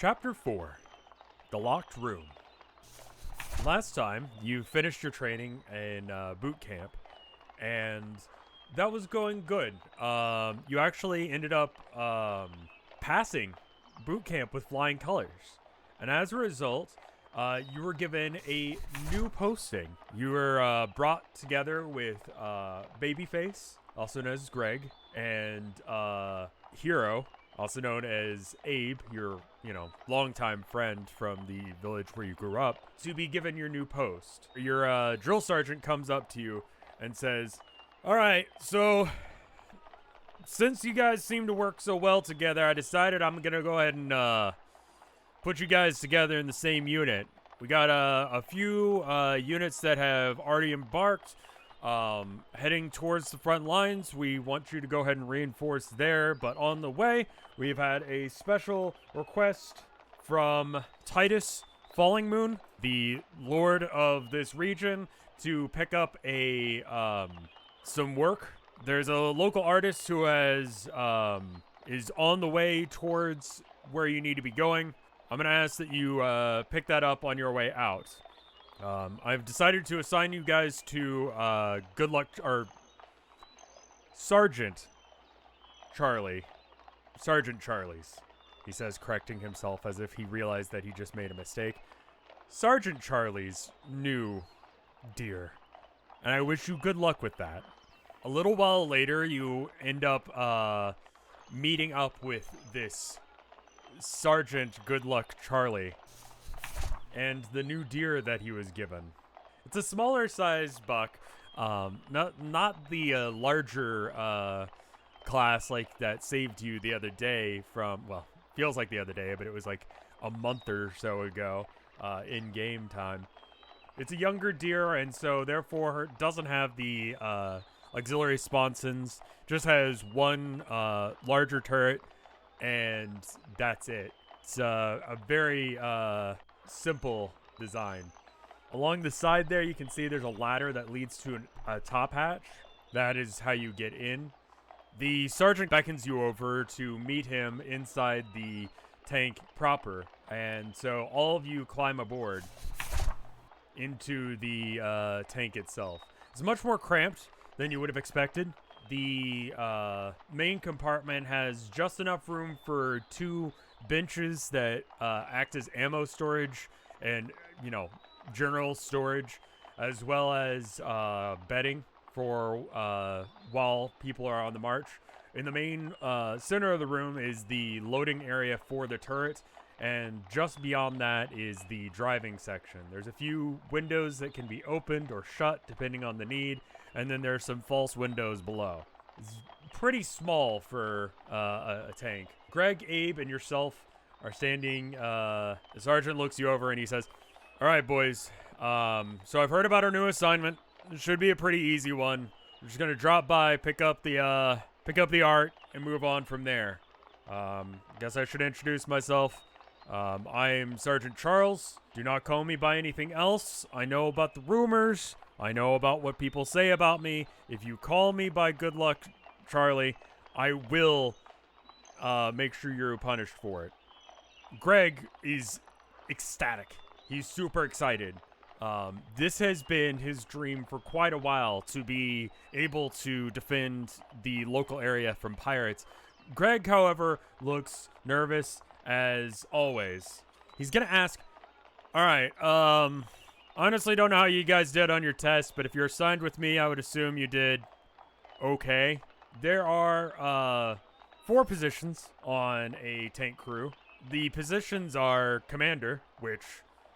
Chapter 4, The Locked Room. Last time, you finished your training in boot camp, and that was going good. You actually ended up passing boot camp with flying colors. And as a result, you were given a new posting. You were brought together with Babyface, also known as Greg, and Hero, also known as Abe, your, longtime friend from the village where you grew up, to be given your new post. Your drill sergeant comes up to you and says, all right, so since you guys seem to work so well together, I decided I'm going to go ahead and put you guys together in the same unit. We got a few units that have already embarked. Heading towards the front lines. We want you to go ahead and reinforce there, but on the way, we've had a special request from Titus Falling Moon, the lord of this region, to pick up a some work. There's a local artist who has is on the way towards where you need to be going. I'm gonna ask that you pick that up on your way out. I've decided to assign you guys to Good Luck or Sergeant Charlie's, he says, correcting himself as if he realized that he just made a mistake. Sergeant Charlie's new deer, and I wish you good luck with that. A little while later, you end up meeting up with this Sergeant Good Luck Charlie and the new deer that he was given. It's a smaller sized buck, not the larger class like that saved you the other day from, well, feels like the other day, but it was like a month or so ago in game time. It's a younger deer, and so therefore doesn't have the auxiliary sponsons, just has one larger turret, and that's it. It's a very simple design. Along the side there, you can see there's a ladder that leads to a top hatch. That is how you get in. The sergeant beckons you over to meet him inside the tank proper, and so all of you climb aboard into the tank itself. It's much more cramped than you would have expected. The main compartment has just enough room for two benches that act as ammo storage and, general storage, as well as bedding for while people are on the march. In the main center of the room is the loading area for the turret, and just beyond that is the driving section. There's a few windows that can be opened or shut depending on the need, and then there's some false windows below. It's pretty small for a tank. Greg, Abe, and yourself are standing. The sergeant looks you over and he says, all right, boys. So I've heard about our new assignment. It should be a pretty easy one. I'm just going to drop by, pick up the art, and move on from there. Guess I should introduce myself. I am Sergeant Charles. Do not call me by anything else. I know about the rumors. I know about what people say about me. If you call me by Good Luck Charlie, I will make sure you're punished for it. Greg is ecstatic. He's super excited. This has been his dream for quite a while, to be able to defend the local area from pirates. Greg, however, looks nervous as always. He's gonna ask, all right, honestly don't know how you guys did on your test, but if you're assigned with me, I would assume you did okay. There are 4 positions on a tank crew. The positions are Commander, which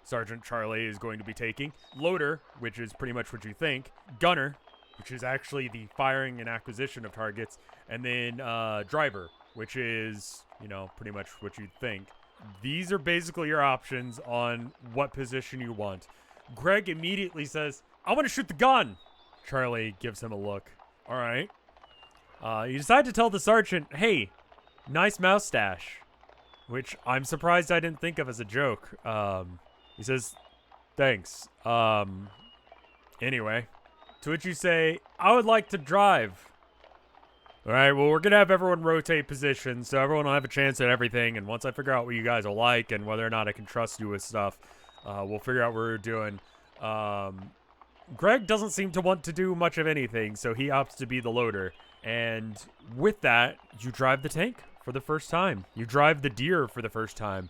Sergeant Charlie is going to be taking, Loader, which is pretty much what you think, Gunner, which is actually the firing and acquisition of targets, and then Driver, which is, pretty much what you think. These are basically your options on what position you want. Greg immediately says, I want to shoot the gun. Charlie gives him a look. All right. You decide to tell the sergeant, hey, nice mustache, which I'm surprised I didn't think of as a joke. He says, thanks. Anyway, to which you say, I would like to drive. All right, well, we're going to have everyone rotate positions, so everyone will have a chance at everything. And once I figure out what you guys are like and whether or not I can trust you with stuff, we'll figure out what we're doing. Greg doesn't seem to want to do much of anything, so he opts to be the loader. And with that, you drive the tank for the first time. You drive the deer for the first time.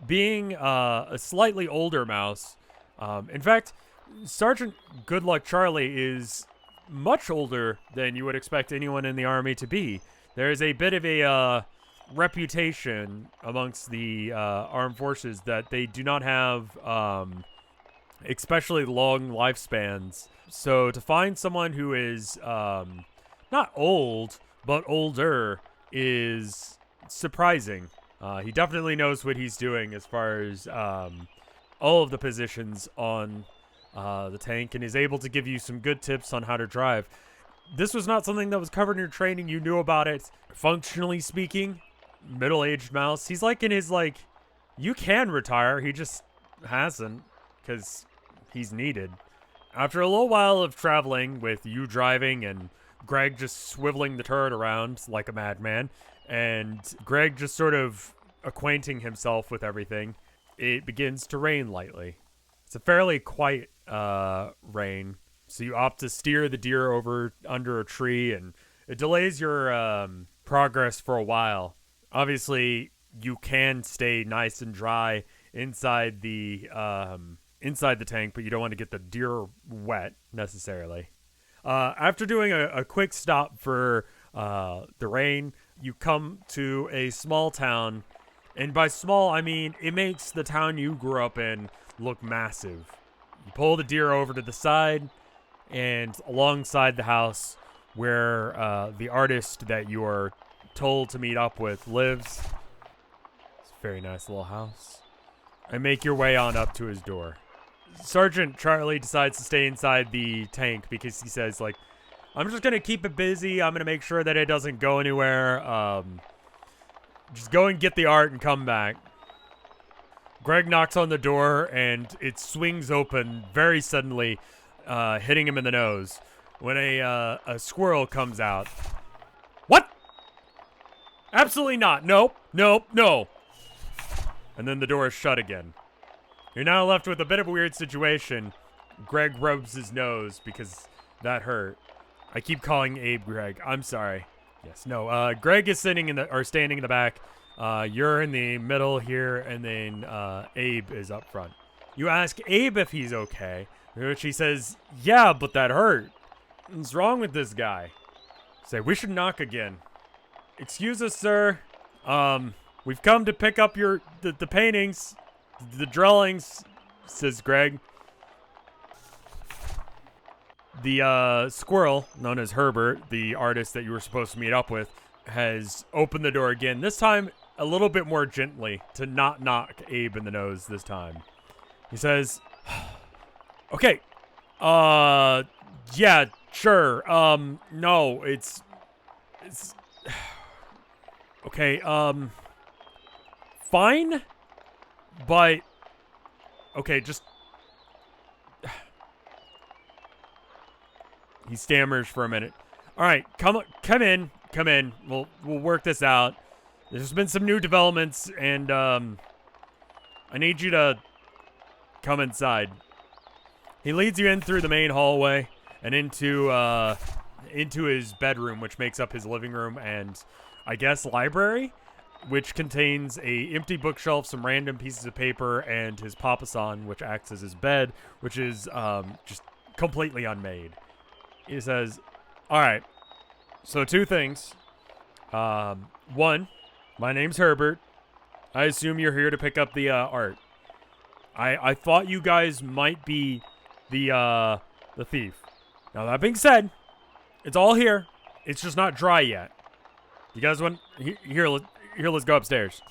Being a slightly older mouse, in fact, Sergeant Good Luck Charlie is much older than you would expect anyone in the army to be. There is a bit of a reputation amongst the armed forces that they do not have especially long lifespans. So to find someone who is not old, but older is surprising. He definitely knows what he's doing as far as all of the positions on the tank, and is able to give you some good tips on how to drive. This was not something that was covered in your training. You knew about it. Functionally speaking, middle-aged mouse. He's like in his, like, you can retire. He just hasn't because he's needed. After a little while of traveling with you driving and Greg just swiveling the turret around like a madman, and Greg just sort of acquainting himself with everything, it begins to rain lightly. It's a fairly quiet rain, so you opt to steer the deer over under a tree, and it delays your progress for a while. Obviously, you can stay nice and dry inside the tank, but you don't want to get the deer wet necessarily. After doing a quick stop for the rain, you come to a small town, and by small, I mean it makes the town you grew up in look massive. You pull the deer over to the side, and alongside the house where the artist that you are told to meet up with lives. It's a very nice little house. And make your way on up to his door. Sergeant Charlie decides to stay inside the tank because he says, like, I'm just going to keep it busy. I'm going to make sure that it doesn't go anywhere. Just go and get the art and come back. Greg knocks on the door, and it swings open very suddenly, hitting him in the nose when a squirrel comes out. What? Absolutely not. Nope. No. And then the door is shut again. You're now left with a bit of a weird situation. Greg rubs his nose because that hurt. I keep calling Abe Greg. I'm sorry. Yes, no. Greg is standing in the back. You're in the middle here, and then Abe is up front. You ask Abe if he's okay, which he says, yeah, but that hurt. What's wrong with this guy? Say, we should knock again. Excuse us, sir. We've come to pick up the paintings, the drawings, says Greg. The squirrel, known as Herbert, the artist that you were supposed to meet up with, has opened the door again. This time, a little bit more gently, to not knock Abe in the nose this time. He says, okay, yeah, sure, no, it's, okay, fine, but, okay, just, he stammers for a minute. All right, come in. We'll work this out. There's been some new developments, and I need you to come inside. He leads you in through the main hallway and into his bedroom, which makes up his living room and, I guess, library, which contains a empty bookshelf, some random pieces of paper, and his papasan, which acts as his bed, which is just completely unmade. He says, all right, so two things. One, my name's Herbert. I assume you're here to pick up the art. I thought you guys might be the thief. Now, that being said, it's all here. It's just not dry yet. You guys want... Here, let's go upstairs.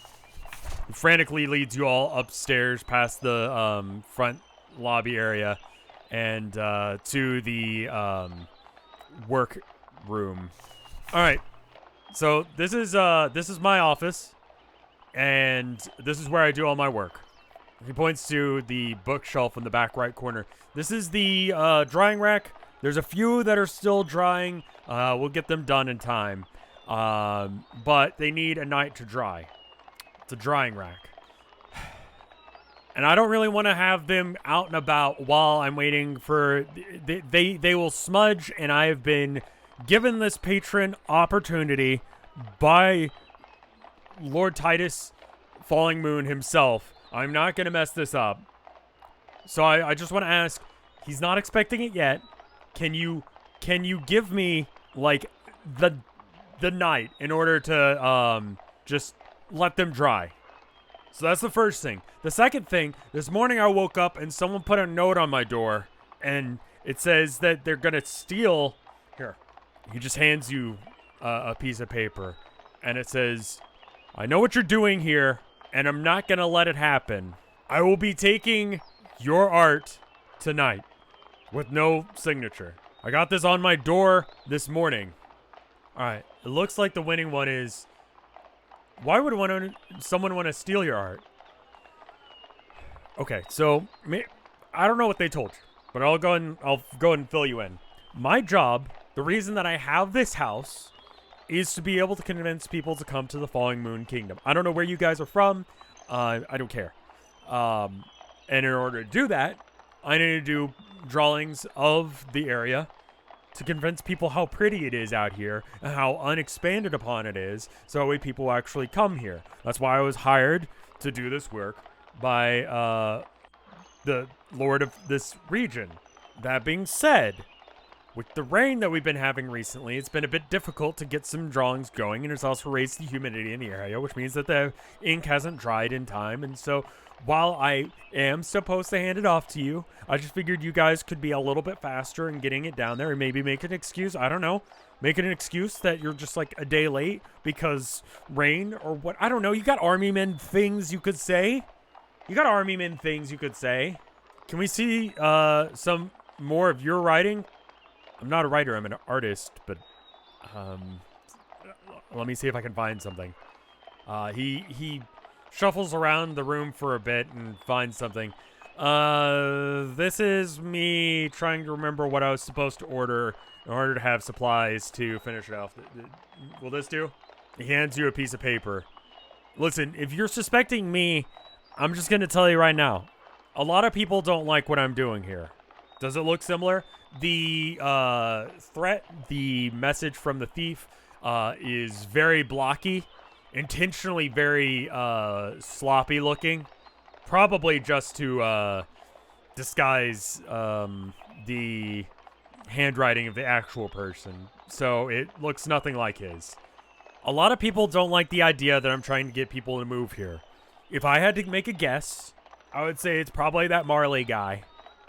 He frantically leads you all upstairs past the front lobby area and to the work room. All right. So this is my office, and this is where I do all my work. He points to the bookshelf in the back right corner. This is the drying rack. There's a few that are still drying. We'll get them done in time. But they need a night to dry. It's a drying rack. And I don't really want to have them out and about while I'm waiting for... They will smudge, and I have been given this patron opportunity by Lord Titus Falling Moon himself. I'm not going to mess this up. So I just want to ask, he's not expecting it yet. Can you give me, like, the night in order to just let them dry? So that's the first thing. The second thing, this morning I woke up and someone put a note on my door, and it says that they're going to steal... Here, he just hands you a piece of paper, and it says, I know what you're doing here, and I'm not going to let it happen. I will be taking your art tonight with no signature. I got this on my door this morning. All right, it looks like the winning one is... Why would someone want to steal your art? Okay, so I don't know what they told you, but I'll go and fill you in. My job, the reason that I have this house, is to be able to convince people to come to the Falling Moon Kingdom. I don't know where you guys are from. I don't care. And in order to do that, I need to do drawings of the area to convince people how pretty it is out here and how unexpanded upon it is, so that way people actually come here. That's why I was hired to do this work by the Lord of this region. That being said, with the rain that we've been having recently, it's been a bit difficult to get some drawings going, and it's also raised the humidity in the area, which means that the ink hasn't dried in time. And so while I am supposed to hand it off to you, I just figured you guys could be a little bit faster in getting it down there, and maybe make an excuse. I don't know. Make it an excuse that you're just like a day late because rain or what. I don't know. You got army men things you could say. Can we see some more of your writing? I'm not a writer, I'm an artist, but let me see if I can find something. He shuffles around the room for a bit and finds something. This is me trying to remember what I was supposed to order in order to have supplies to finish it off. Will this do? He hands you a piece of paper. Listen, if you're suspecting me, I'm just going to tell you right now. A lot of people don't like what I'm doing here. Does it look similar? The threat, the message from the thief, is very blocky, intentionally very sloppy looking, probably just to disguise the handwriting of the actual person, so it looks nothing like his. A lot of people don't like the idea that I'm trying to get people to move here. If I had to make a guess, I would say it's probably that Marley guy.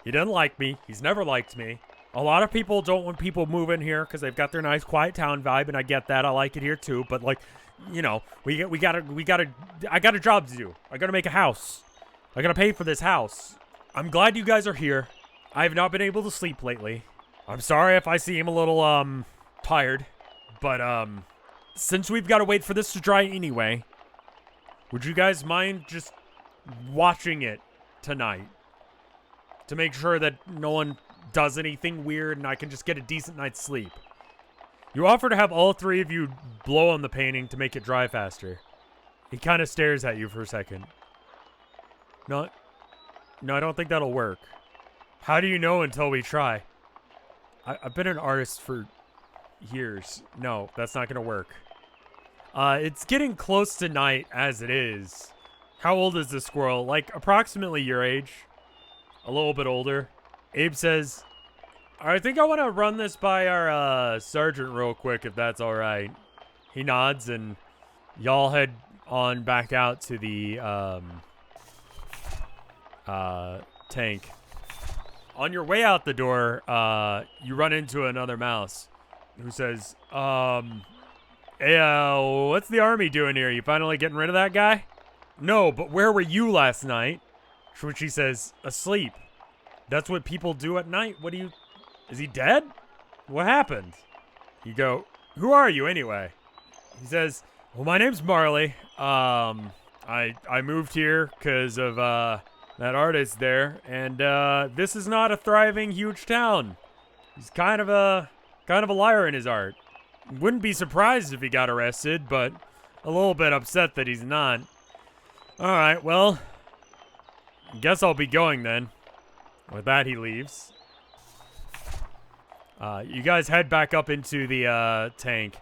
He doesn't like me. He's never liked me. A lot of people don't want people moving here because they've got their nice quiet town vibe, and I get that. I like it here too. But like, you know, I got a job to do. I gotta make a house. I gotta pay for this house. I'm glad you guys are here. I have not been able to sleep lately. I'm sorry if I seem a little tired, but since we've got to wait for this to dry anyway, would you guys mind just watching it tonight to make sure that no one does anything weird and I can just get a decent night's sleep? You offer to have all three of you blow on the painting to make it dry faster. He kind of stares at you for a second. No, I don't think that'll work. How do you know until we try? I've been an artist for years. No, that's not gonna work. It's getting close to night as it is. How old is this squirrel? Like, approximately your age. A little bit older. Abe says, I think I want to run this by our sergeant real quick, if that's all right. He nods, and y'all head on back out to the tank. On your way out the door, you run into another mouse who says, hey, what's the army doing here? You finally getting rid of that guy? No, but where were you last night? To which he says, asleep. That's what people do at night. What do you... Is he dead? What happened? You go, who are you anyway? He says, well, my name's Marley. I moved here because of, that artist there. And, this is not a thriving, huge town. He's kind of a liar in his art. Wouldn't be surprised if he got arrested, but a little bit upset that he's not. Alright, well, guess I'll be going then. With that, he leaves. You guys head back up into the tank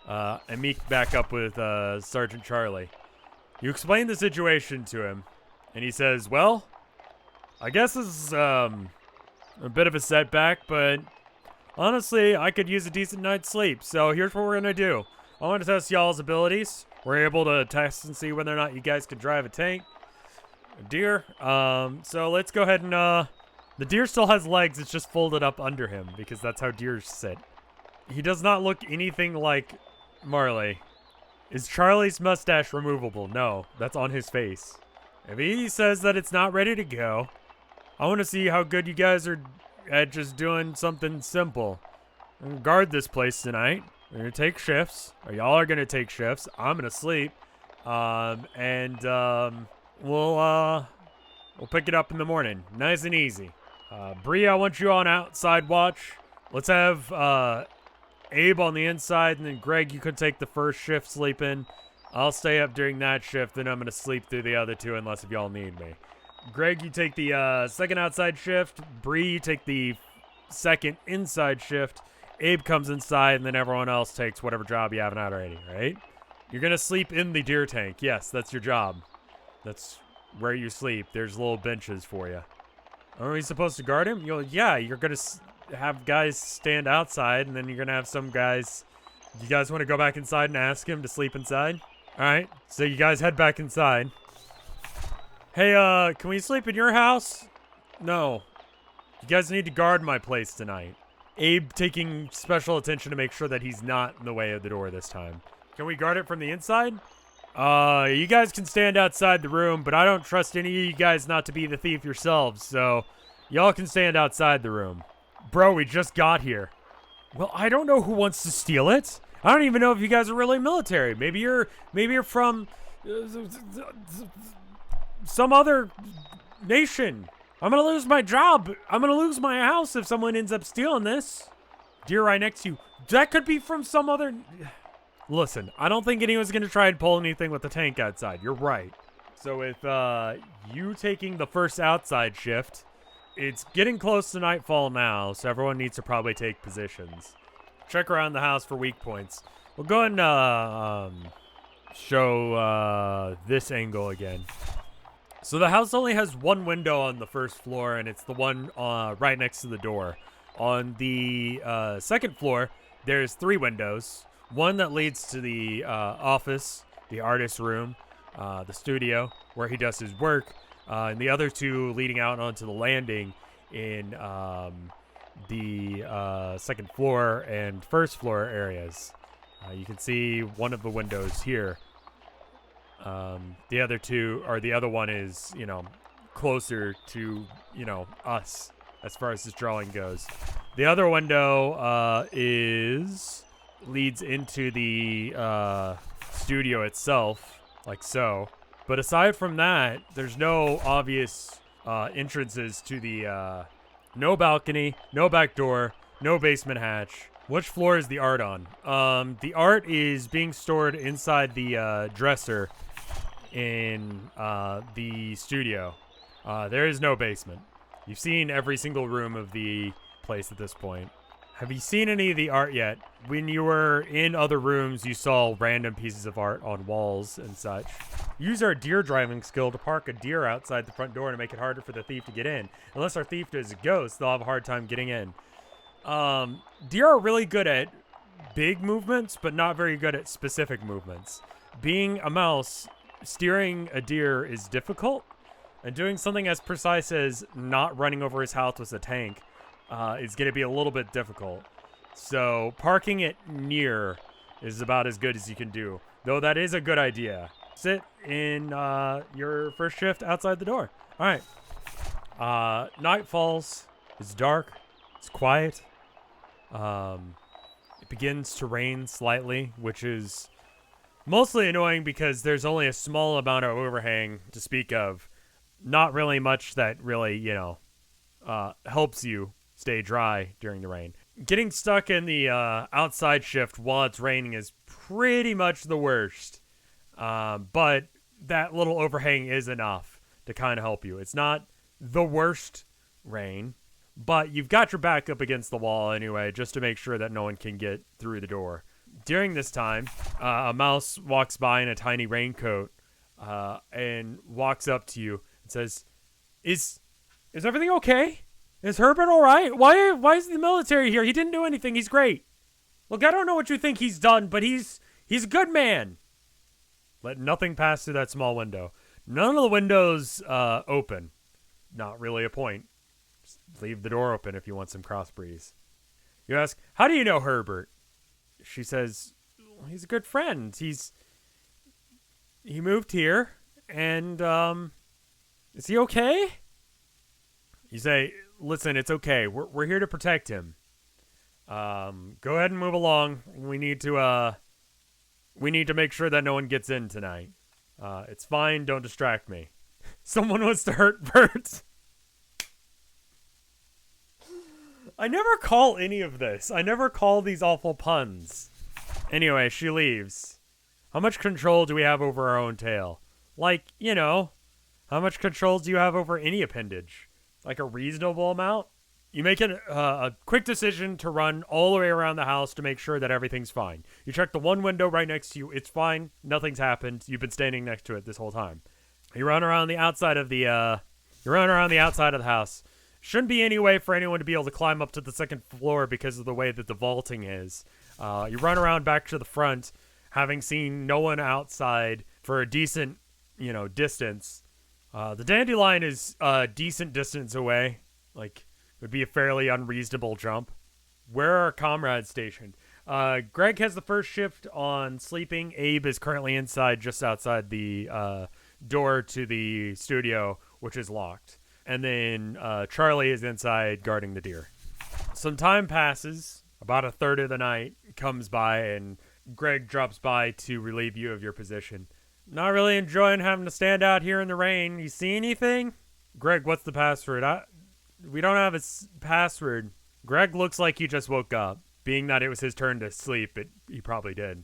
and meet back up with Sergeant Charlie. You explain the situation to him, and he says, well, I guess this is a bit of a setback, but honestly, I could use a decent night's sleep, so here's what we're going to do. I want to test y'all's abilities. We're able to test and see whether or not you guys could drive a tank. A deer. So let's go ahead and, the deer still has legs, it's just folded up under him, because that's how deers sit. He does not look anything like Marley. Is Charlie's mustache removable? No, that's on his face. If he says that it's not ready to go, I want to see how good you guys are at just doing something simple. I'm gonna guard this place tonight. We're gonna take shifts, or y'all are gonna take shifts. I'm gonna sleep, we'll pick it up in the morning, nice and easy. Bree, I want you on outside watch. Let's have Abe on the inside, and then Greg, you could take the first shift sleeping. I'll stay up during that shift, then I'm gonna sleep through the other two unless if y'all need me. Greg, you take the second outside shift. Bree, you take the second inside shift. Abe comes inside, and then everyone else takes whatever job you haven't had already, right? You're gonna sleep in the deer tank. Yes, that's your job. That's where you sleep. There's little benches for you. Are we supposed to guard him? Yeah, you're gonna have guys stand outside, and then you're gonna have some guys. You guys want to go back inside and ask him to sleep inside? All right, so you guys head back inside. Hey, can we sleep in your house? No. You guys need to guard my place tonight. Abe taking special attention to make sure that he's not in the way of the door this time. Can we guard it from the inside? You guys can stand outside the room, but I don't trust any of you guys not to be the thief yourselves, so y'all can stand outside the room. Bro, we just got here. Well, I don't know who wants to steal it. I don't even know if you guys are really military. Maybe you're from some other nation. I'm gonna lose my job. I'm gonna lose my house if someone ends up stealing this. Deer right next to you. That could be from some other... Listen, I don't think anyone's gonna try and pull anything with the tank outside. You're right. So with you taking the first outside shift, it's getting close to nightfall now, so everyone needs to probably take positions. Check around the house for weak points. We'll go ahead and show this angle again. So the house only has one window on the first floor, and it's the one right next to the door. On the second floor, there's 3 windows. One that leads to the office, the artist's room, the studio, where he does his work, and the other 2 leading out onto the landing in the second floor and first floor areas. You can see one of the windows here. The other 2, or the other one is, closer to, us as far as this drawing goes. The other window leads into the studio itself, like so. But aside from that, there's no obvious entrances to the, no balcony, no back door, no basement hatch. Which floor is the art on? The art is being stored inside the dresser in the studio. There is no basement. You've seen every single room of the place at this point. Have you seen any of the art yet? When you were in other rooms, you saw random pieces of art on walls and such. Use our deer driving skill to park a deer outside the front door to make it harder for the thief to get in. Unless our thief is a ghost, they'll have a hard time getting in. Deer are really good at big movements, but not very good at specific movements. Being a mouse, steering a deer is difficult, and doing something as precise as not running over his house with a tank is going to be a little bit difficult. So parking it near is about as good as you can do, though that is a good idea. Sit in your first shift outside the door. All right. Night falls. It's dark. It's quiet. It begins to rain slightly, which is mostly annoying because there's only a small amount of overhang to speak of. Not really much that really, helps you stay dry during the rain. Getting stuck in the outside shift while it's raining is pretty much the worst. But that little overhang is enough to kind of help you. It's not the worst rain, but you've got your back up against the wall anyway, just to make sure that no one can get through the door. During this time, a mouse walks by in a tiny raincoat and walks up to you and says, Is everything okay? Is Herbert all right? Why is the military here? He didn't do anything. He's great. Look, I don't know what you think he's done, but he's a good man. Let nothing pass through that small window. None of the windows open. Not really a point. Just leave the door open if you want some cross breeze. You ask, how do you know Herbert? She says, he's a good friend. He moved here, and is he okay? You say, listen, it's okay. We're here to protect him. Go ahead and move along. We need to make sure that no one gets in tonight. It's fine. Don't distract me. Someone wants to hurt Bert. I never call any of this. I never call these awful puns. Anyway, she leaves. How much control do we have over our own tail? Like, how much control do you have over any appendage? Like a reasonable amount? You make a quick decision to run all the way around the house to make sure that everything's fine. You check the one window right next to you. It's fine. Nothing's happened. You've been standing next to it this whole time. You run around the outside of the house. Shouldn't be any way for anyone to be able to climb up to the second floor because of the way that the vaulting is. You run around back to the front, having seen no one outside for a decent, distance. The dandelion is a decent distance away. Like, it would be a fairly unreasonable jump. Where are our comrades stationed? Greg has the first shift on sleeping. Abe is currently inside, just outside the door to the studio, which is locked. And then Charlie is inside guarding the deer. Some time passes. About a third of the night comes by, and Greg drops by to relieve you of your position. Not really enjoying having to stand out here in the rain. You see anything? Greg, what's the password? We don't have his password. Greg looks like he just woke up. Being that it was his turn to sleep, he probably did.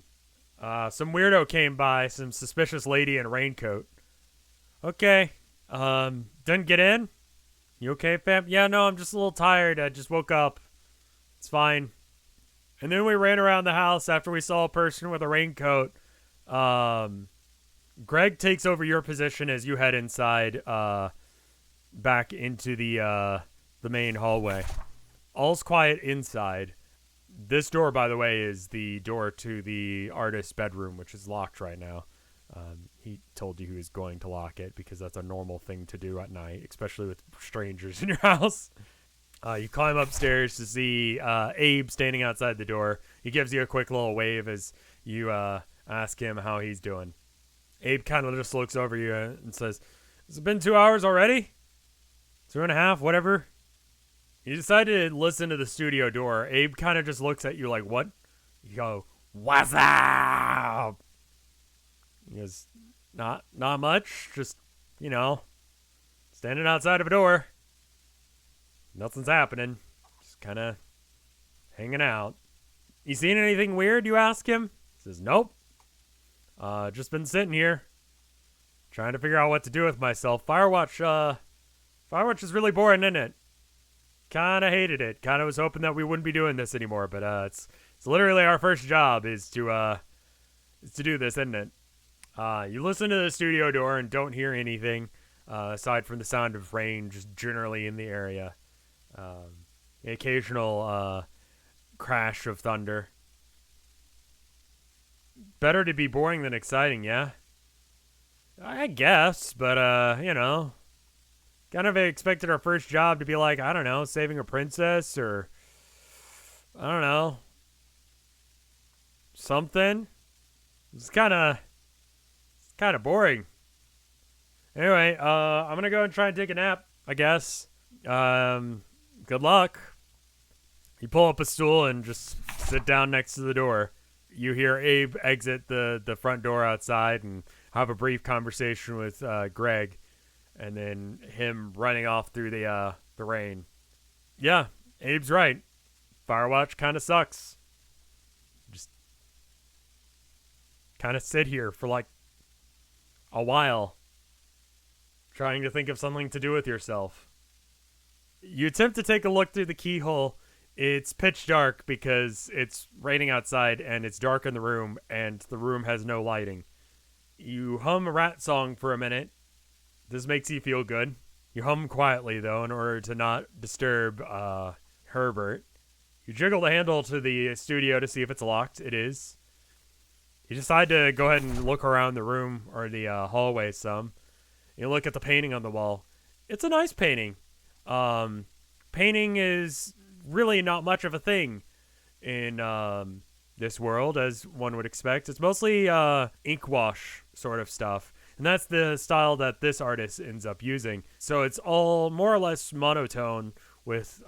Some weirdo came by, some suspicious lady in a raincoat. Okay. Didn't get in? You okay, fam? Yeah, no, I'm just a little tired. I just woke up. It's fine. And then we ran around the house after we saw a person with a raincoat. Greg takes over your position as you head inside, back into the main hallway. All's quiet inside. This door, by the way, is the door to the artist's bedroom, which is locked right now. He told you he was going to lock it because that's a normal thing to do at night, especially with strangers in your house. You climb upstairs to see Abe standing outside the door. He gives you a quick little wave as you ask him how he's doing. Abe kind of just looks over you and says, has it been 2 hours already? 2.5, whatever. You decided to listen to the studio door. Abe kind of just looks at you like, what? You go, what's up? He goes, not much. Just, standing outside of a door. Nothing's happening. Just kind of hanging out. You seen anything weird, you ask him? He says, nope. Just been sitting here. Trying to figure out what to do with myself. Firewatch is really boring, isn't it? Kind of hated it. Kind of was hoping that we wouldn't be doing this anymore, but it's literally our first job is to do this, isn't it? You listen to the studio door and don't hear anything aside from the sound of rain just generally in the area. The occasional crash of thunder. Better to be boring than exciting, yeah? I guess, but, kind of expected our first job to be like, I don't know, saving a princess or, I don't know, something. It's kind of boring. Anyway, I'm going to go and try and take a nap, I guess. Good luck. You pull up a stool and just sit down next to the door. You hear Abe exit the front door outside and have a brief conversation with Greg, and then him running off through the rain. Yeah, Abe's right. Firewatch kind of sucks. Just kind of sit here for like a while, trying to think of something to do with yourself. You attempt to take a look through the keyhole. It's pitch dark because it's raining outside and it's dark in the room and the room has no lighting. You hum a rat song for a minute. This makes you feel good. You hum quietly, though, in order to not disturb Herbert. You jiggle the handle to the studio to see if it's locked. It is. You decide to go ahead and look around the room or the hallway some. You look at the painting on the wall. It's a nice painting. Painting is really not much of a thing in this world, as one would expect. It's mostly ink wash sort of stuff. And that's the style that this artist ends up using. So it's all more or less monotone with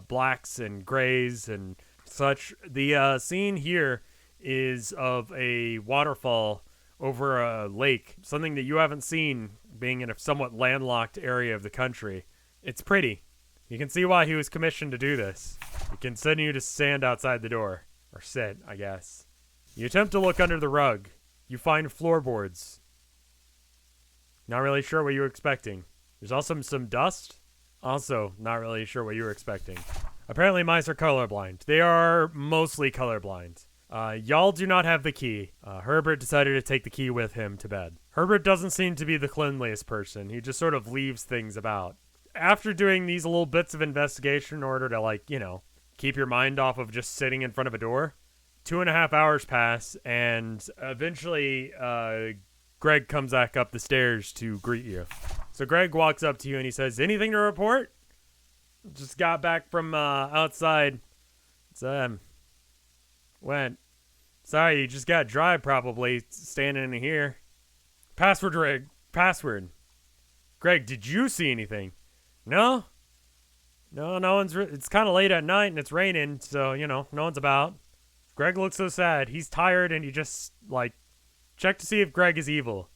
blacks and grays and such. The scene here is of a waterfall over a lake, something that you haven't seen being in a somewhat landlocked area of the country. It's pretty. You can see why he was commissioned to do this. You continue to stand outside the door. Or sit, I guess. You attempt to look under the rug. You find floorboards. Not really sure what you were expecting. There's also some dust. Also, not really sure what you were expecting. Apparently, mice are colorblind. They are mostly colorblind. Y'all do not have the key. Herbert decided to take the key with him to bed. Herbert doesn't seem to be the cleanliest person. He just sort of leaves things about. After doing these little bits of investigation in order to, like, you know, keep your mind off of just sitting in front of a door, 2.5 hours pass, and eventually Greg comes back up the stairs to greet you. So Greg walks up to you and he says, anything to report? Just got back from outside. It's, went. Sorry, you just got dry probably standing in here. Password, Greg. Password. Greg, did you see anything? No? No one's... It's kind of late at night and it's raining, so, you know, no one's about. Greg looks so sad. He's tired and you just, like, check to see if Greg is evil.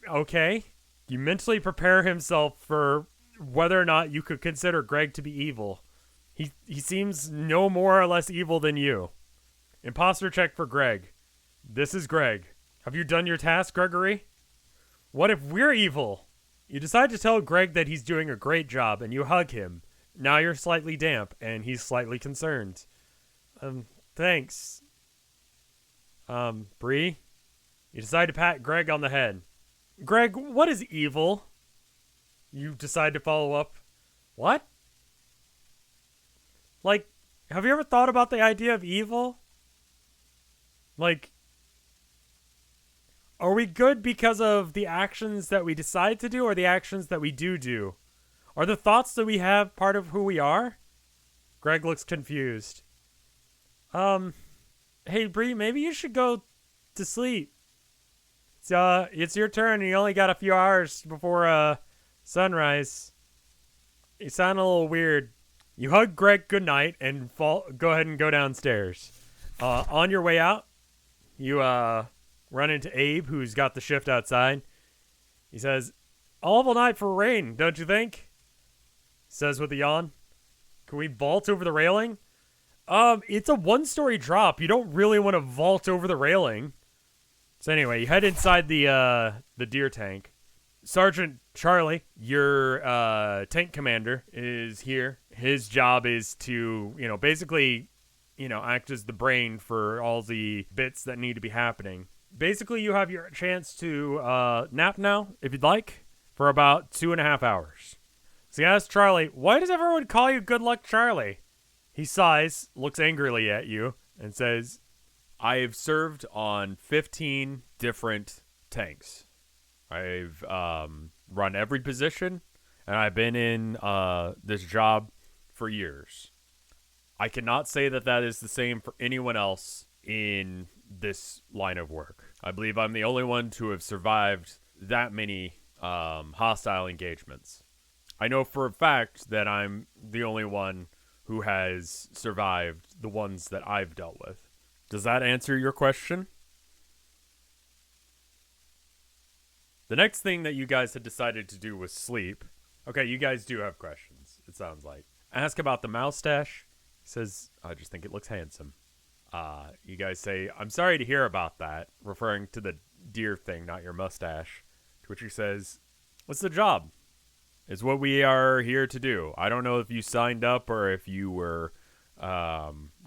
Okay? You mentally prepare himself for whether or not you could consider Greg to be evil. He seems no more or less evil than you. Imposter check for Greg. This is Greg. Have you done your task, Gregory? What if we're evil? You decide to tell Greg that he's doing a great job, and you hug him. Now you're slightly damp, and he's slightly concerned. Thanks. Bree? You decide to pat Greg on the head. Greg, what is evil? You decide to follow up. What? Like, have you ever thought about the idea of evil? Like, are we good because of the actions that we decide to do or the actions that we do? Are the thoughts that we have part of who we are? Greg looks confused. Hey, Bree, maybe you should go to sleep. It's your turn and you only got a few hours before, sunrise. You sound a little weird. You hug Greg goodnight and go ahead and go downstairs. On your way out, you, run into Abe, who's got the shift outside. He says, awful night for rain, don't you think? Says with a yawn. Can we vault over the railing? It's a one-story drop. You don't really want to vault over the railing. So anyway, you head inside the deer tank. Sergeant Charlie, your tank commander, is here. His job is to, basically, act as the brain for all the bits that need to be happening. Basically, you have your chance to nap now, if you'd like, for about 2.5 hours. So you ask Charlie, why does everyone call you Good Luck Charlie? He sighs, looks angrily at you, and says, I've served on 15 different tanks. I've run every position, and I've been in this job for years. I cannot say that that is the same for anyone else in this line of work. I believe I'm the only one to have survived that many hostile engagements. I know for a fact that I'm the only one who has survived the ones that I've dealt with. Does that answer your question? The next thing that you guys had decided to do was sleep. Okay, you guys do have questions, it sounds like. Ask about the mouse stash. He says, I just think it looks handsome. You guys say, I'm sorry to hear about that, referring to the deer thing, not your mustache. To which he says, what's the job? It's what we are here to do. I don't know if you signed up or if you were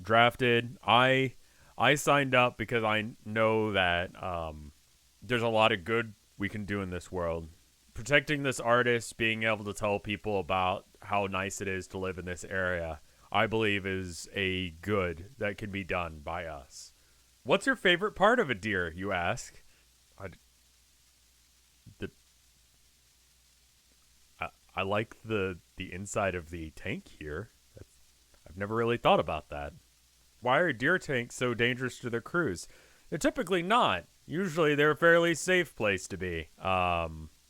drafted. I signed up because I know that there's a lot of good we can do in this world. Protecting this artist, being able to tell people about how nice it is to live in this area, I believe is a good that can be done by us. What's your favorite part of a deer, you ask? I like the inside of the tank here. I've never really thought about that. Why are deer tanks so dangerous to their crews? They're typically not. Usually they're a fairly safe place to be.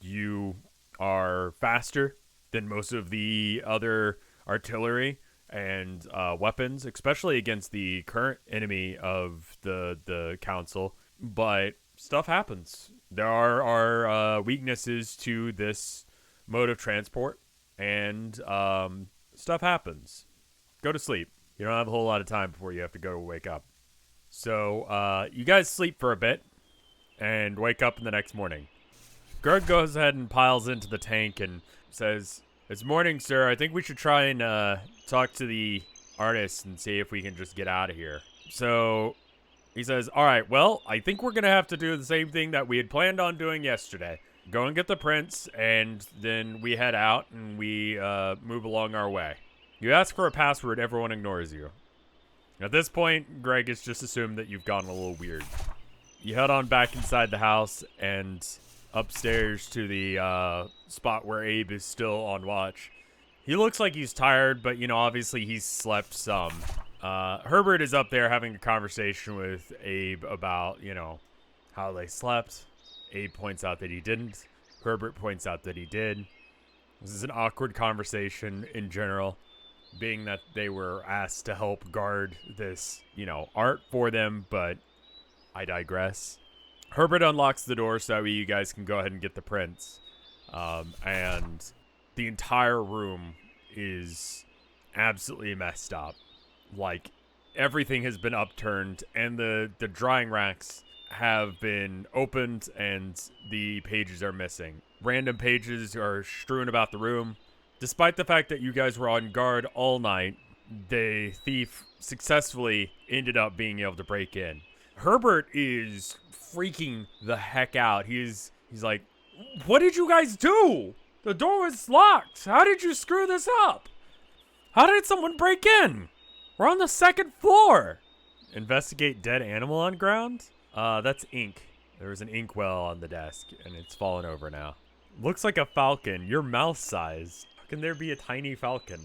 You are faster than most of the other artillery and weapons, especially against the current enemy of the council. But stuff happens. There are weaknesses to this mode of transport, and stuff happens. Go to sleep. You don't have a whole lot of time before you have to go wake up. So you guys sleep for a bit and wake up in the next morning. Greg goes ahead and piles into the tank and says, it's morning, sir. I think we should try and talk to the artist and see if we can just get out of here. So he says, all right, well, I think we're going to have to do the same thing that we had planned on doing yesterday. Go and get the prints, and then we head out and we move along our way. You ask for a password, everyone ignores you. At this point, Greg has just assumed that you've gotten a little weird. You head on back inside the house and upstairs to the spot where Abe is still on watch. He looks like he's tired, but, obviously he's slept some. Herbert is up there having a conversation with Abe about, how they slept. Abe points out that he didn't. Herbert points out that he did. This is an awkward conversation in general, being that they were asked to help guard this, art for them, but I digress. Herbert unlocks the door so you guys can go ahead and get the prints. And the entire room is absolutely messed up. Like, everything has been upturned, and the drying racks have been opened and the pages are missing. Random pages are strewn about the room. Despite the fact that you guys were on guard all night, the thief successfully ended up being able to break in. Herbert is freaking the heck out. He's like, what did you guys do? The door was locked. How did you screw this up? How did someone break in? We're on the second floor. Investigate dead animal on ground? That's ink. There was an inkwell on the desk, and it's fallen over now. Looks like a falcon. You're mouse size. How can there be a tiny falcon?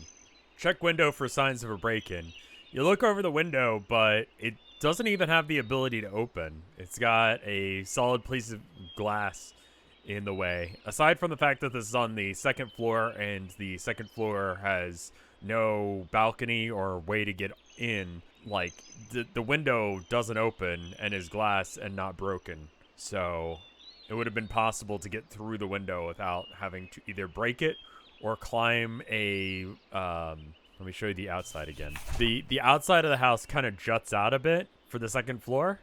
Check window for signs of a break-in. You look over the window, but it doesn't even have the ability to open. It's got a solid piece of glass in the way. Aside from the fact that this is on the second floor, and the second floor has no balcony or way to get in, like, the window doesn't open and is glass and not broken. So it would have been possible to get through the window without having to either break it or climb a, let me show you the outside again. The outside of the house kind of juts out a bit for the second floor.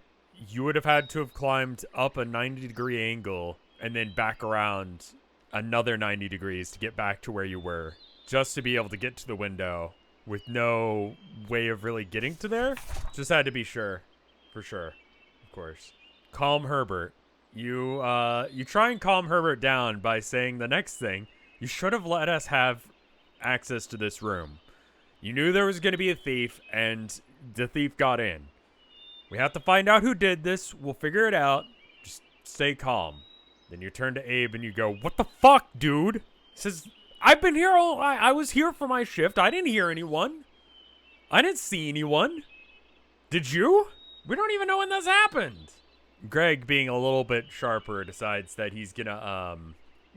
You would have had to have climbed up a 90-degree angle and then back around another 90 degrees to get back to where you were, just to be able to get to the window with no way of really getting to there. Just had to be sure. For sure. Of course. Calm Herbert. You try and calm Herbert down by saying the next thing. You should have let us have access to this room. You knew there was going to be a thief, and the thief got in. We have to find out who did this. We'll figure it out. Just stay calm. Then you turn to Abe and you go, what the fuck, dude? He says, I've been here I was here for my shift. I didn't hear anyone. I didn't see anyone. Did you? We don't even know when this happened. Greg, being a little bit sharper, decides that he's gonna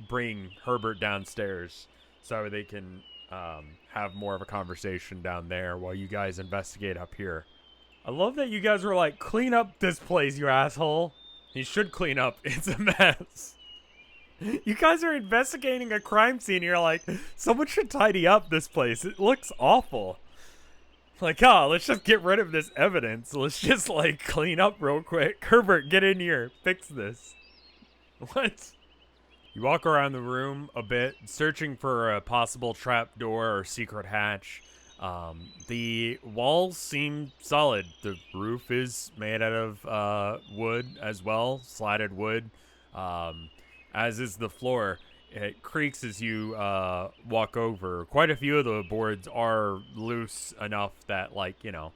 bring Herbert downstairs so they can have more of a conversation down there while you guys investigate up here. I love that you guys were like, clean up this place, you asshole. He should clean up. It's a mess. You guys are investigating a crime scene. You're like, someone should tidy up this place. It looks awful. Like, oh, let's just get rid of this evidence. Let's just, like, clean up real quick. Herbert, get in here. Fix this. What? You walk around the room a bit, searching for a possible trap door or secret hatch. The walls seem solid. The roof is made out of wood as well, slatted wood, as is the floor. It creaks as you walk over. Quite a few of the boards are loose enough that, like, you know,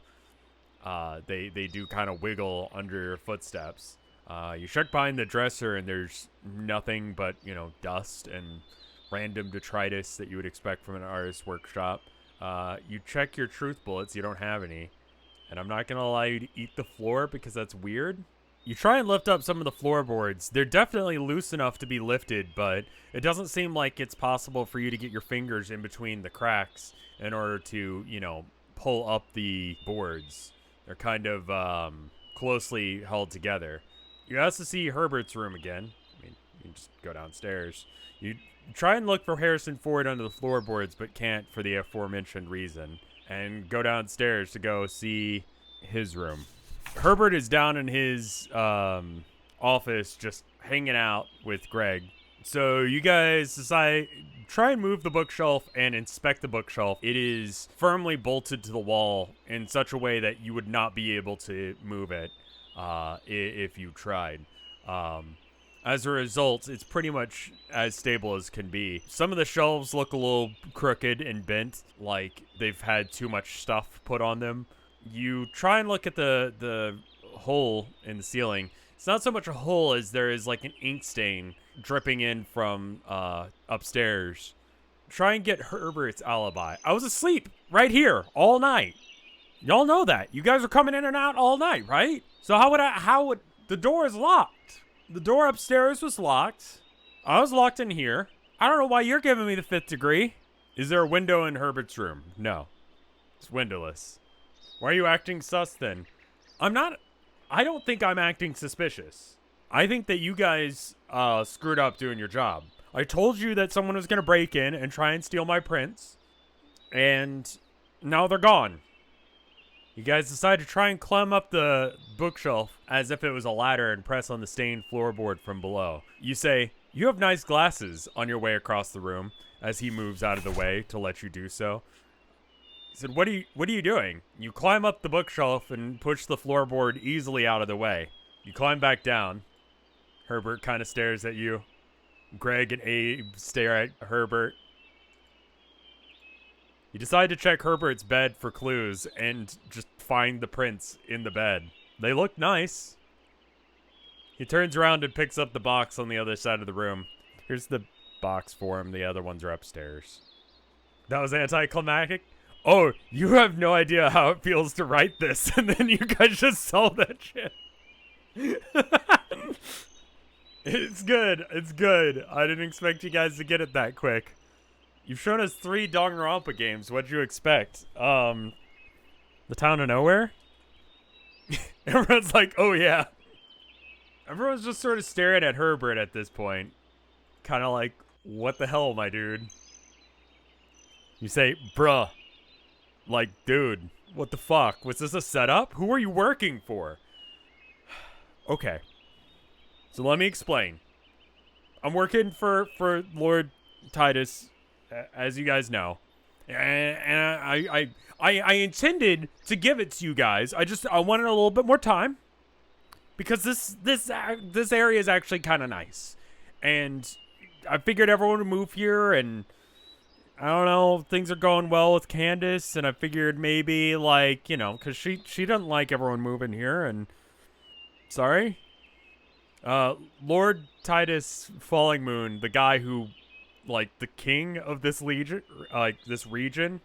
they do kind of wiggle under your footsteps. You check behind the dresser and there's nothing but, you know, dust and random detritus that you would expect from an artist's workshop. You check your truth bullets, you don't have any. And I'm not going to allow you to eat the floor because that's weird. You try and lift up some of the floorboards. They're definitely loose enough to be lifted, but it doesn't seem like it's possible for you to get your fingers in between the cracks in order to, you know, pull up the boards. They're kind of closely held together. You ask to see Herbert's room again. I mean, you can just go downstairs. You try and look for Harrison Ford under the floorboards, but can't for the aforementioned reason. And go downstairs to go see his room. Herbert is down in his office just hanging out with Greg. So you guys decide, try and move the bookshelf and inspect the bookshelf. It is firmly bolted to the wall in such a way that you would not be able to move it if you tried. As a result, it's pretty much as stable as can be. Some of the shelves look a little crooked and bent, like they've had too much stuff put on them. You try and look at the hole in the ceiling. It's not so much a hole as there is like an ink stain dripping in from upstairs. Try and get Herbert's alibi. I was asleep right here all night. Y'all know that. You guys are coming in and out all night, right? So how would the door is locked? The door upstairs was locked. I was locked in here. I don't know why you're giving me the 5th degree. Is there a window in Herbert's room? No. It's windowless. Why are you acting sus then? I don't think I'm acting suspicious. I think that you guys screwed up doing your job. I told you that someone was going to break in and try and steal my prints. And now they're gone. You guys decide to try and climb up the bookshelf as if it was a ladder and press on the stained floorboard from below. You say, "You have nice glasses," on your way across the room as he moves out of the way to let you do so. He said, what are you doing? You climb up the bookshelf and push the floorboard easily out of the way. You climb back down. Herbert kind of stares at you. Greg and Abe stare at Herbert. You decide to check Herbert's bed for clues and just find the prints in the bed. They look nice. He turns around and picks up the box on the other side of the room. Here's the box for him. The other ones are upstairs. That was anticlimactic? Oh, you have no idea how it feels to write this, and then you guys just solve that shit. It's good. It's good. I didn't expect you guys to get it that quick. You've shown us 3 Danganronpa games. What'd you expect? The Town of Nowhere? Everyone's like, oh yeah. Everyone's just sort of staring at Herbert at this point. Kind of like, what the hell, my dude? You say, bruh. Like, dude, what the fuck? Was this a setup? Who are you working for? Okay. So let me explain. I'm working for Lord Titus, as you guys know. And I intended to give it to you guys. I wanted a little bit more time. Because this area is actually kind of nice. And I figured everyone would move here, and I don't know, things are going well with Candace, and I figured maybe, like, you know, because she doesn't like everyone moving here, and sorry. Lord Titus Falling Moon, the guy who, like, the king of this legion, this region,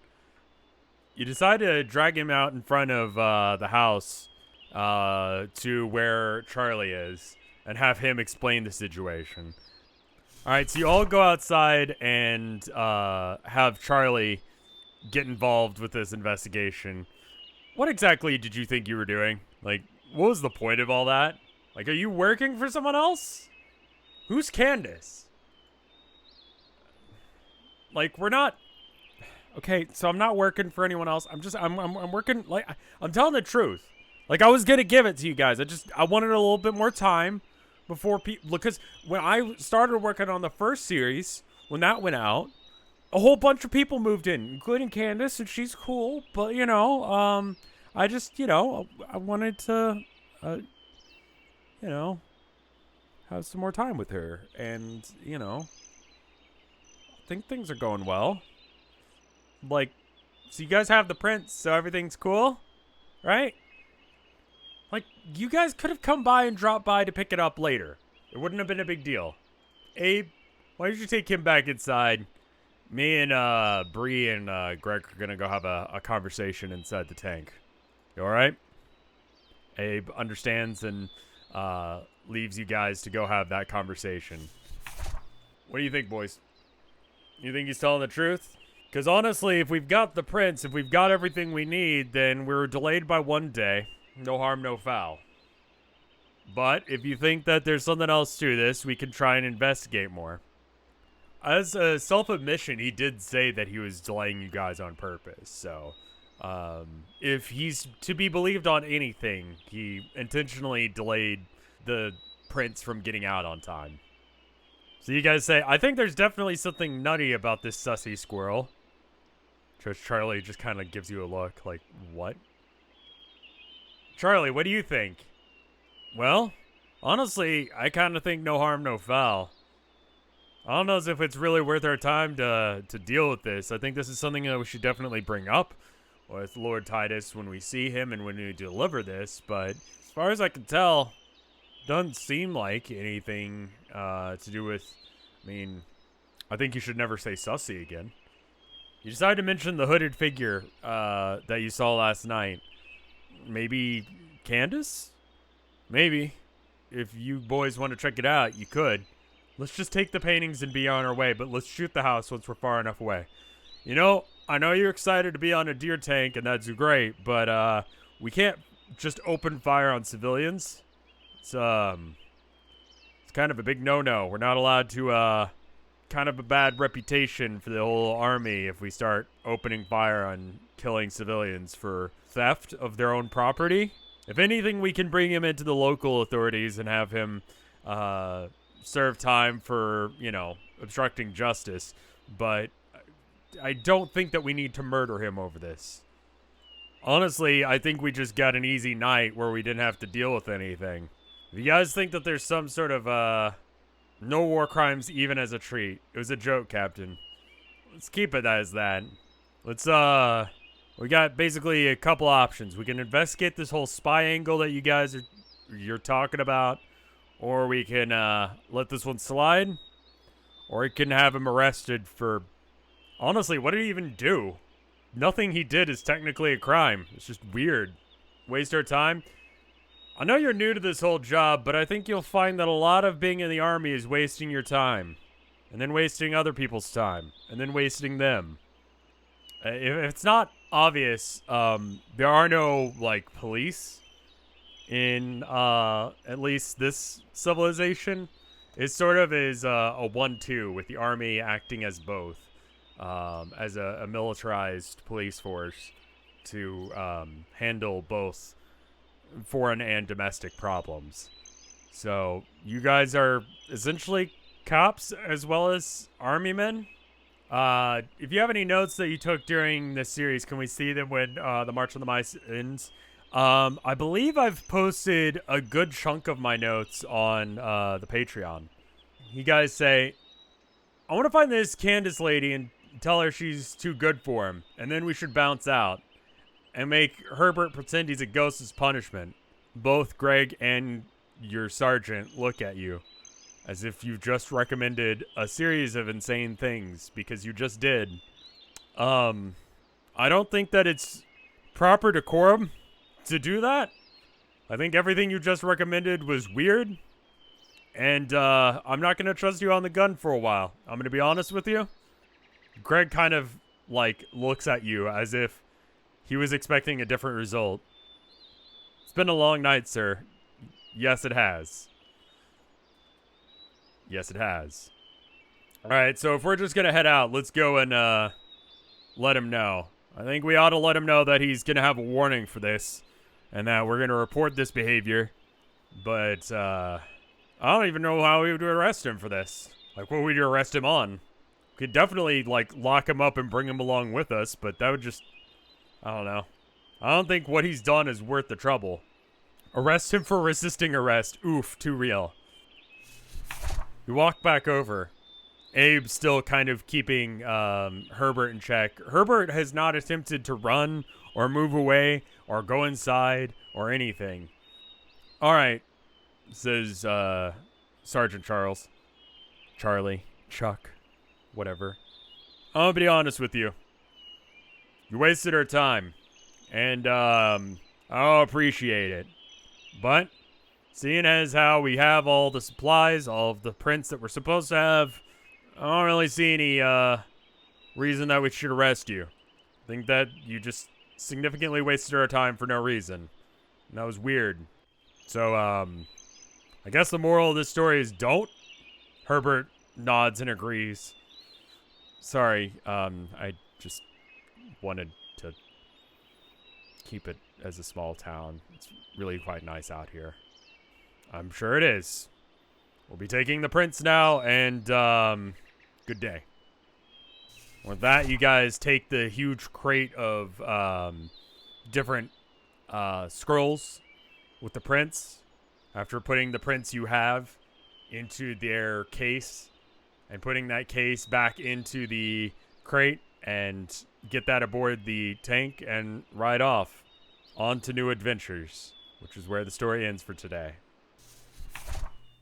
you decide to drag him out in front of the house to where Charlie is and have him explain the situation. All right, so you all go outside and have Charlie get involved with this investigation. What exactly did you think you were doing? Like, what was the point of all that? Like, are you working for someone else? Who's Candace? Like, we're not... Okay, so I'm not working for anyone else. I'm working, like, I'm telling the truth. Like, I was gonna give it to you guys. I wanted a little bit more time before people, because when I started working on the first series, when that went out, a whole bunch of people moved in, including Candace, and she's cool. But I just, I wanted to, you know, have some more time with her, and I think things are going well. Like, so you guys have the prints, so everything's cool, right? Like, you guys could have come by and dropped by to pick it up later. It wouldn't have been a big deal. Abe, why don't you take him back inside? Me and Bree and Greg are gonna go have a conversation inside the tank. You alright? Abe understands and leaves you guys to go have that conversation. What do you think, boys? You think he's telling the truth? Because honestly, if we've got the prints, if we've got everything we need, then we're delayed by 1 day. No harm, no foul. But if you think that there's something else to this, we can try and investigate more. As a self-admission, he did say that he was delaying you guys on purpose. So, if he's to be believed on anything, he intentionally delayed the prints from getting out on time. So you guys say, I think there's definitely something nutty about this sussy squirrel. Charlie just kind of gives you a look like, what? Charlie, what do you think? Well, honestly, I kind of think no harm, no foul. I don't know as if it's really worth our time to deal with this. I think this is something that we should definitely bring up with Lord Titus when we see him and when we deliver this. But as far as I can tell, doesn't seem like anything to do with, I think you should never say sussy again. You decided to mention the hooded figure that you saw last night. Maybe Candace? Maybe. If you boys want to check it out, you could. Let's just take the paintings and be on our way, but let's shoot the house once we're far enough away. I know you're excited to be on a deer tank, and that's great, but we can't just open fire on civilians. It's kind of a big no-no. We're not allowed to, kind of a bad reputation for the whole army if we start opening fire on killing civilians for theft of their own property. If anything, we can bring him into the local authorities and have him serve time for, obstructing justice. But I don't think that we need to murder him over this. Honestly, I think we just got an easy night where we didn't have to deal with anything. If you guys think that there's some sort of, no war crimes even as a treat. It was a joke, Captain. Let's keep it as that. Let's, we got basically a couple options. We can investigate this whole spy angle that you're talking about, or we can, let this one slide, or we can have him arrested for, honestly, what did he even do? Nothing he did is technically a crime. It's just weird. Waste our time. I know you're new to this whole job, but I think you'll find that a lot of being in the army is wasting your time. And then wasting other people's time. And then wasting them. If it's not obvious, there are no, police in, at least this civilization. It sort of is a 1-2 with the army acting as both. As a militarized police force to handle both foreign and domestic problems. So you guys are essentially cops as well as army men. If you have any notes that you took during this series, can we see them when the March of the Mice ends? I believe I've posted a good chunk of my notes on the Patreon. You guys say, I want to find this Candace lady and tell her she's too good for him, and then we should bounce out and make Herbert pretend he's a ghost as punishment. Both Greg and your sergeant look at you as if you've just recommended a series of insane things, because you just did. I don't think that it's proper decorum to do that. I think everything you just recommended was weird, and I'm not going to trust you on the gun for a while. I'm going to be honest with you. Greg kind of, looks at you as if he was expecting a different result. It's been a long night, sir. Yes, it has. Yes, it has. All right, so if we're just going to head out, let's go and let him know. I think we ought to let him know that he's going to have a warning for this and that we're going to report this behavior. But, I don't even know how we would arrest him for this. Like, what would you arrest him on? We could definitely, like, lock him up and bring him along with us, but that would just, I don't know. I don't think what he's done is worth the trouble. Arrest him for resisting arrest. Oof, too real. We walk back over. Abe's still kind of keeping Herbert in check. Herbert has not attempted to run or move away or go inside or anything. All right, says Sergeant Charlie, Chuck, whatever. I'll be honest with you. You wasted our time, and I'll appreciate it. But seeing as how we have all the supplies, all of the prints that we're supposed to have, I don't really see any reason that we should arrest you. I think that you just significantly wasted our time for no reason. And that was weird. So, I guess the moral of this story is don't. Herbert nods and agrees. Sorry, I just wanted to keep it as a small town. It's really quite nice out here. I'm sure it is. We'll be taking the prints now, and, good day. With that, you guys take the huge crate of, different, scrolls with the prints. After putting the prints you have into their case and putting that case back into the crate and get that aboard the tank and ride off on to new adventures, which is where the story ends for today.